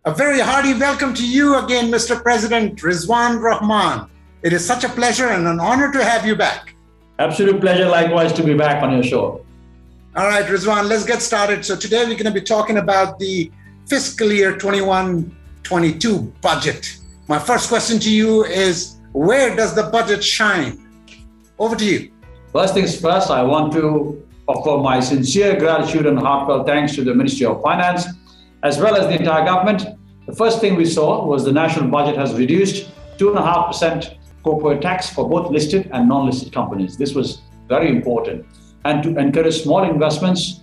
A very hearty welcome to you again, Mr. President Rizwan Rahman. It is such a pleasure and an honor to have you back. Absolute pleasure, likewise, to be back on your show. All right, Rizwan, let's get started. So today we're going to be talking about the fiscal year 21-22 budget. My first question to you is, where does the budget shine? Over to you. First things first, I want to offer my sincere gratitude and heartfelt thanks to the Ministry of Finance, as well as the entire government. The first thing we saw was the national budget has reduced 2.5% corporate tax for both listed and non-listed companies. This was very important. And to encourage small investments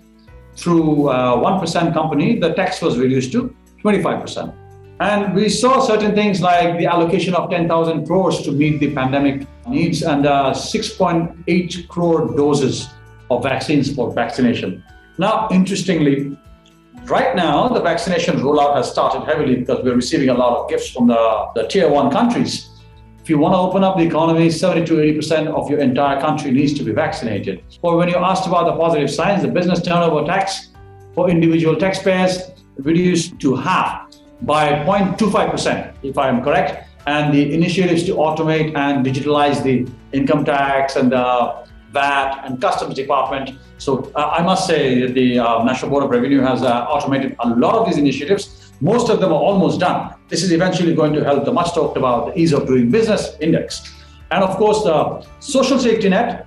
through 1% company, the tax was reduced to 25%. And we saw certain things like the allocation of 10,000 crores to meet the pandemic needs and 6.8 crore doses of vaccines for vaccination. Now, interestingly, right now, the vaccination rollout has started heavily because we're receiving a lot of gifts from the tier 1 countries. If you want to open up the economy, 70 to 80% of your entire country needs to be vaccinated. Or when you asked about the positive signs, the business turnover tax for individual taxpayers reduced to half by 0.25%, if I am correct. And the initiatives to automate and digitalize the income tax and the VAT and customs department. So I must say that the National Board of Revenue has automated a lot of these initiatives. Most of them are almost done. This is eventually going to help the much talked about the ease of doing business index. And of course, the social safety net,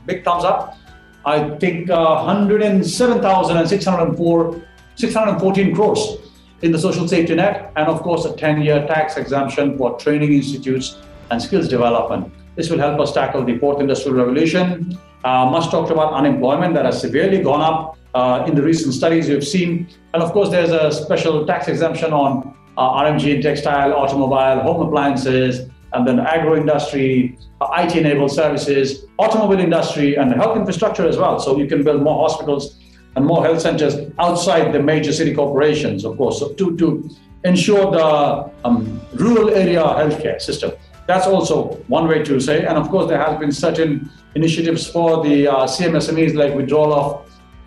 big thumbs up. I think 107,614 crores in the social safety net. And of course, a 10-year tax exemption for training institutes and skills development. This will help us tackle the fourth industrial revolution. Much talked about unemployment that has severely gone up in the recent studies you've seen. And of course, there's a special tax exemption on RMG and textile, automobile, home appliances, and then agro industry, IT-enabled services, automobile industry, and health infrastructure as well. So you can build more hospitals and more health centers outside the major city corporations, of course, so to ensure the rural area healthcare system. That's also one way to say. And of course, there has been certain initiatives for the CMSMEs, like withdrawal of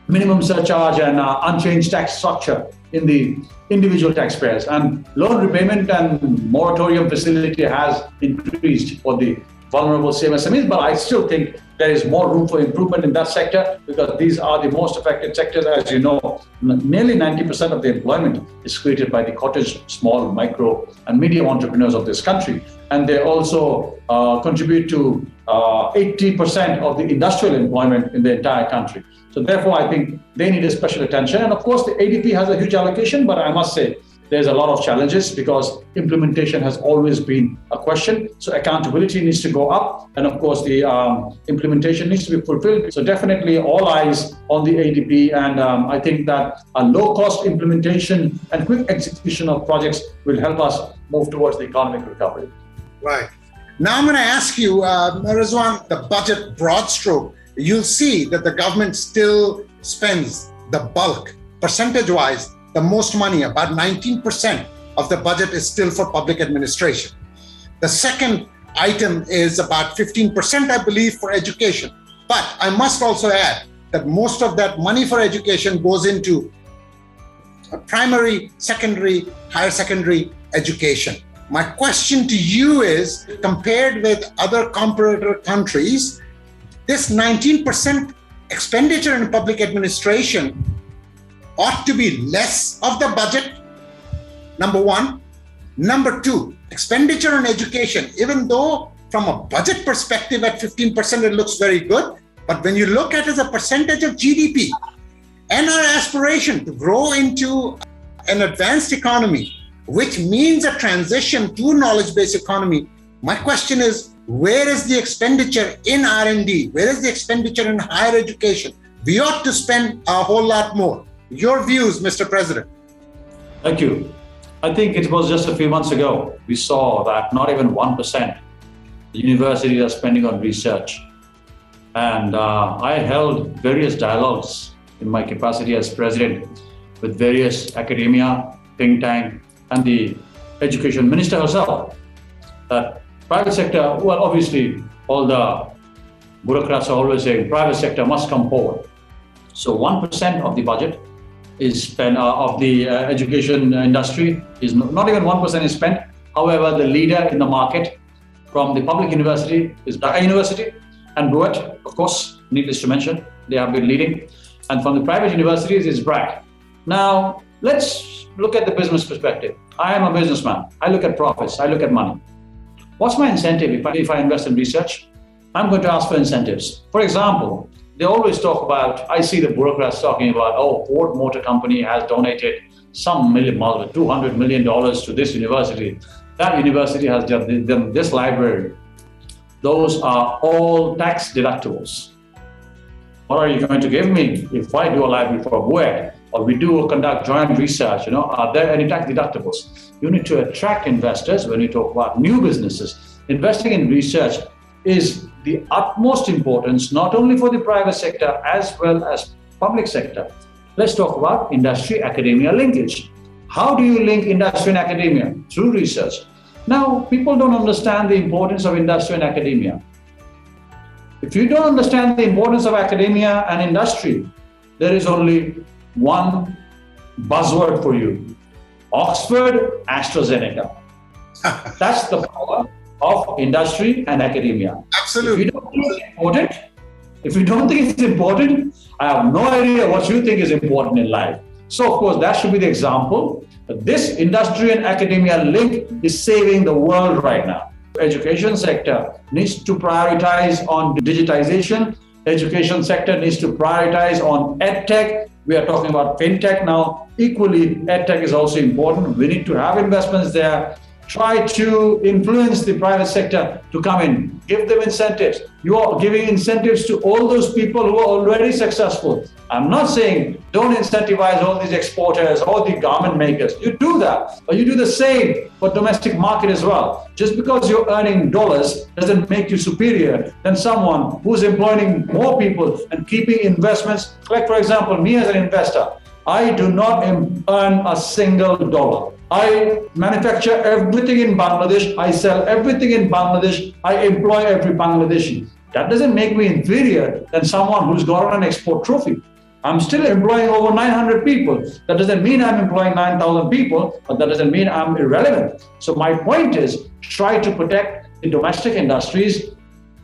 minimum surcharge and unchanged tax structure in the individual taxpayers. And loan repayment and moratorium facility has increased for the vulnerable CMSMEs, but I still think there is more room for improvement in that sector because these are the most affected sectors. As you know, nearly 90% of the employment is created by the cottage, small, micro, and medium entrepreneurs of this country. And they also contribute to 80% of the industrial employment in the entire country. So therefore, I think they need a special attention. And of course, the ADP has a huge allocation, but I must say, there's a lot of challenges because implementation has always been a question. So accountability needs to go up. And of course, the implementation needs to be fulfilled. So definitely all eyes on the ADP. And I think that a low-cost implementation and quick execution of projects will help us move towards the economic recovery. Right. Now I'm going to ask you, Rizwan, the budget broad stroke, you'll see that the government still spends the bulk, percentage-wise, the most money, about 19% of the budget is still for public administration. The second item is about 15%, I believe, for education. But I must also add that most of that money for education goes into primary, secondary, higher secondary education. My question to you is, compared with other comparator countries, this 19% expenditure in public administration ought to be less of the budget, number one. Number two, expenditure on education, even though from a budget perspective at 15% it looks very good, but when you look at it as a percentage of GDP and our aspiration to grow into an advanced economy, which means a transition to knowledge-based economy, my question is, where is the expenditure in R&D? Where is the expenditure in higher education? We ought to spend a whole lot more. Your views, Mr. President. Thank you. I think it was just a few months ago, we saw that not even 1% the universities are spending on research. And I held various dialogues in my capacity as president with various academia, think tank, and the education minister herself, that private sector, well, obviously, all the bureaucrats are always saying private sector must come forward. So 1% of the budget is spent of the education industry is not even 1% is spent. However, the leader in the market from the public university is Dhaka University and Broad, of course, needless to mention, they have been leading. And from the private universities is BRAC. Now, let's look at the business perspective. I am a businessman. I look at profits. I look at money. What's my incentive if I invest in research? I'm going to ask for incentives. For example, they always talk about, I see the bureaucrats talking about, oh, Ford Motor Company has donated some $200 million to this university. That university has done this library. Those are all tax deductibles. What are you going to give me if I do a library for a BUET or we do conduct joint research? Are there any tax deductibles? You need to attract investors when you talk about new businesses. Investing in research is the utmost importance, not only for the private sector as well as public sector. Let's talk about industry-academia linkage. How do you link industry and academia? Through research. Now, people don't understand the importance of industry and academia. If you don't understand the importance of academia and industry, there is only one buzzword for you. Oxford, AstraZeneca. That's the power of industry and academia. Absolutely. If you don't think it's important, I have no idea what you think is important in life. So, of course, that should be the example. This industry and academia link is saving the world right now. Education sector needs to prioritize on digitization. Education sector needs to prioritize on edtech. We are talking about fintech now. Equally, edtech is also important. We need to have investments there. Try to influence the private sector to come in. Give them incentives. You are giving incentives to all those people who are already successful. I'm not saying don't incentivize all these exporters or the garment makers. You do that, but you do the same for domestic market as well. Just because you're earning dollars doesn't make you superior than someone who's employing more people and keeping investments. Like, for example, me as an investor, I do not earn a single dollar. I manufacture everything in Bangladesh. I sell everything in Bangladesh. I employ every Bangladeshi. That doesn't make me inferior than someone who's got an export trophy. I'm still employing over 900 people. That doesn't mean I'm employing 9,000 people, but that doesn't mean I'm irrelevant. So my point is, try to protect the domestic industries.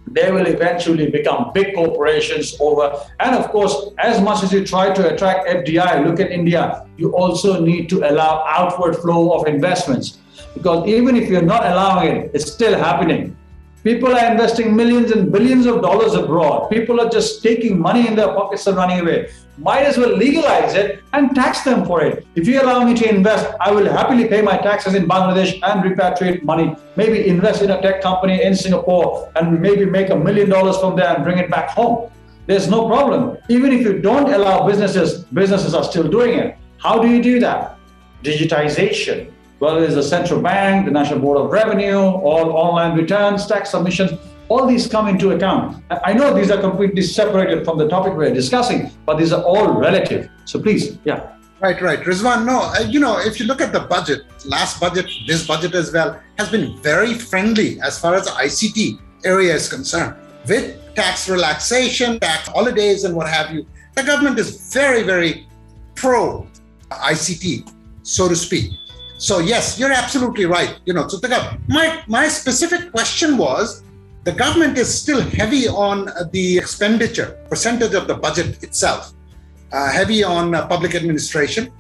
They will eventually become big corporations over. And of course, as much as you try to attract FDI, look at India, you also need to allow outward flow of investments. Because even if you're not allowing it, it's still happening. People are investing millions and billions of dollars abroad. People are just taking money in their pockets and running away. Might as well legalize it and tax them for it. If you allow me to invest, I will happily pay my taxes in Bangladesh and repatriate money. Maybe invest in a tech company in Singapore and maybe make $1 million from there and bring it back home. There's no problem. Even if you don't allow businesses are still doing it. How do you do that? Digitization. Well, there's the central bank, the National Board of Revenue, all online returns, tax submissions, all these come into account. I know these are completely separated from the topic we're discussing, but these are all relative. So please, yeah. Right. Rizwan, no, if you look at the budget, last budget, this budget as well, has been very friendly as far as the ICT area is concerned. With tax relaxation, tax holidays and what have you, the government is very, very pro ICT, so to speak. So yes, you're absolutely right. So my specific question was, the government is still heavy on the expenditure, percentage of the budget itself, heavy on public administration.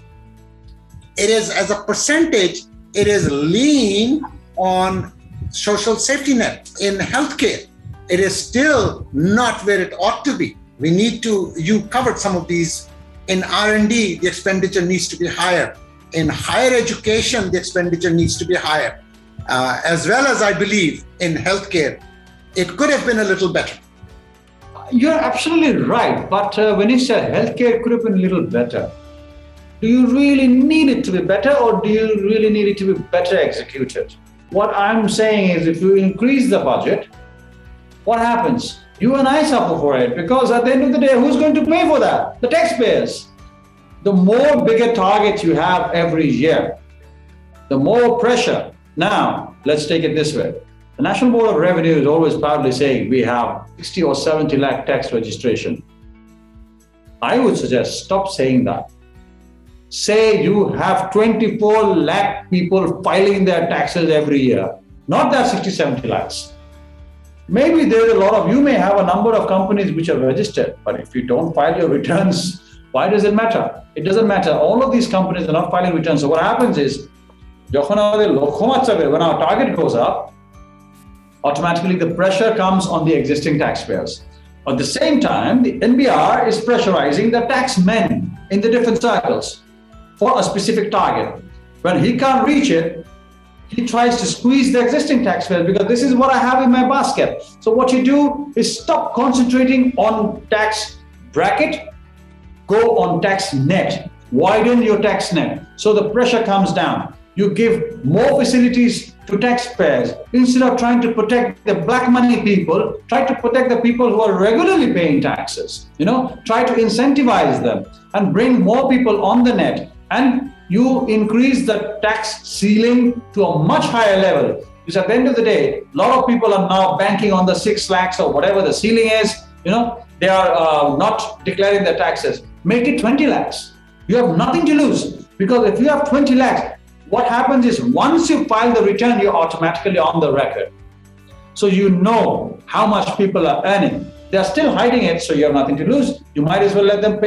It is, as a percentage, it is lean on social safety net. In healthcare, it is still not where it ought to be. You covered some of these. In R&D, the expenditure needs to be higher. In higher education, the expenditure needs to be higher. As well as, I believe, in healthcare, it could have been a little better. You're absolutely right. But when you say healthcare could have been a little better, do you really need it to be better, or do you really need it to be better executed? What I'm saying is, if you increase the budget, what happens? You and I suffer for it, because at the end of the day, who's going to pay for that? The taxpayers. The more bigger targets you have every year, the more pressure. Now, let's take it this way. The National Board of Revenue is always proudly saying we have 60 or 70 lakh tax registration. I would suggest stop saying that. Say you have 24 lakh people filing their taxes every year, not that 60, 70 lakhs. Maybe there's a lot of, you may have a number of companies which are registered, but if you don't file your returns, why does it matter? It doesn't matter. All of these companies are not filing returns. So what happens is, when our target goes up, automatically the pressure comes on the existing taxpayers. At the same time, the NBR is pressurizing the tax men in the different circles for a specific target. When he can't reach it, he tries to squeeze the existing taxpayers because this is what I have in my basket. So what you do is stop concentrating on tax bracket, go on tax net, widen your tax net. So the pressure comes down. You give more facilities to taxpayers. Instead of trying to protect the black money people, try to protect the people who are regularly paying taxes. Try to incentivize them and bring more people on the net. And you increase the tax ceiling to a much higher level. Because at the end of the day, a lot of people are now banking on the 6 lakhs or whatever the ceiling is. They are not declaring their taxes. Make it 20 lakhs. You have nothing to lose. Because if you have 20 lakhs, what happens is once you file the return, you're automatically on the record. So you know how much people are earning. They're still hiding it, so you have nothing to lose. You might as well let them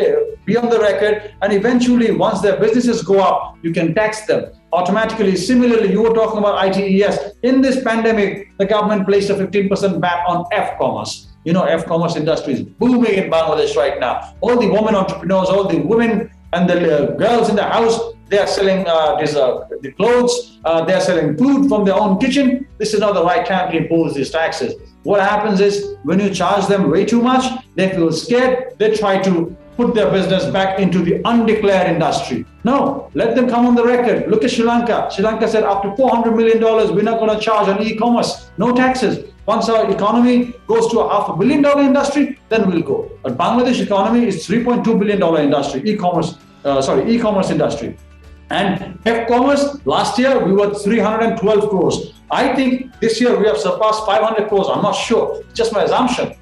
be on the record. And eventually, once their businesses go up, you can tax them automatically. Similarly, you were talking about ITES. In this pandemic, the government placed a 15% ban on F-commerce. F-commerce industry is booming in Bangladesh right now. All the women entrepreneurs, all the women and the girls in the house, they are selling the clothes, they are selling food from their own kitchen. This is not the right time to impose these taxes. What happens is when you charge them way too much, they feel scared. They try to put their business back into the undeclared industry. No, let them come on the record. Look at Sri Lanka. Sri Lanka said up to $400 million, we're not going to charge on e-commerce. No taxes. Once our economy goes to a $500 million industry, then we'll go. But Bangladesh economy is $3.2 billion industry, e-commerce industry. And F-commerce, last year we were 312 crores. I think this year we have surpassed 500 crores. I'm not sure. It's just my assumption,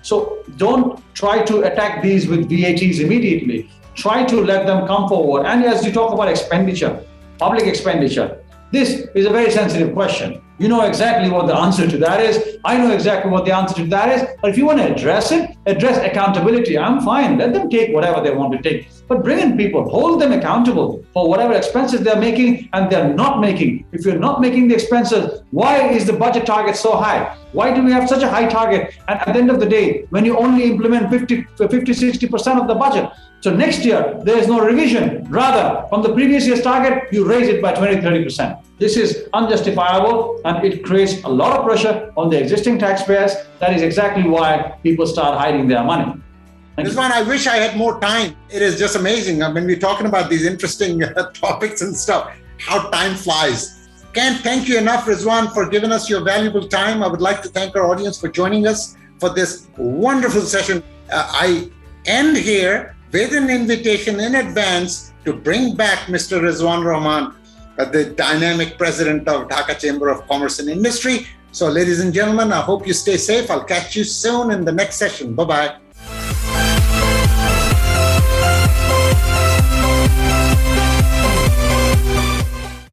So don't try to attack these with VATs immediately. Try to let them come forward. And as you talk about expenditure, public expenditure, this is a very sensitive question. You know exactly what the answer to that is. I know exactly what the answer to that is. But if you want to address it, address accountability. I'm fine. Let them take whatever they want to take. But bring in people, hold them accountable for whatever expenses they're making and they're not making. If you're not making the expenses, why is the budget target so high? Why do we have such a high target? And at the end of the day, when you only implement 50-60% of the budget, so next year, there is no revision. Rather, from the previous year's target, you raise it by 20-30%. This is unjustifiable and it creates a lot of pressure on the existing taxpayers. That is exactly why people start hiding their money. Rizwan, I wish I had more time. It is just amazing. When we're talking about these interesting topics and stuff, how time flies. Can't thank you enough, Rizwan, for giving us your valuable time. I would like to thank our audience for joining us for this wonderful session. I end here with an invitation in advance to bring back Mr. Rizwan Rahman, the dynamic president of Dhaka Chamber of Commerce and Industry. So ladies and gentlemen, I hope you stay safe. I'll catch you soon in the next session. Bye-bye.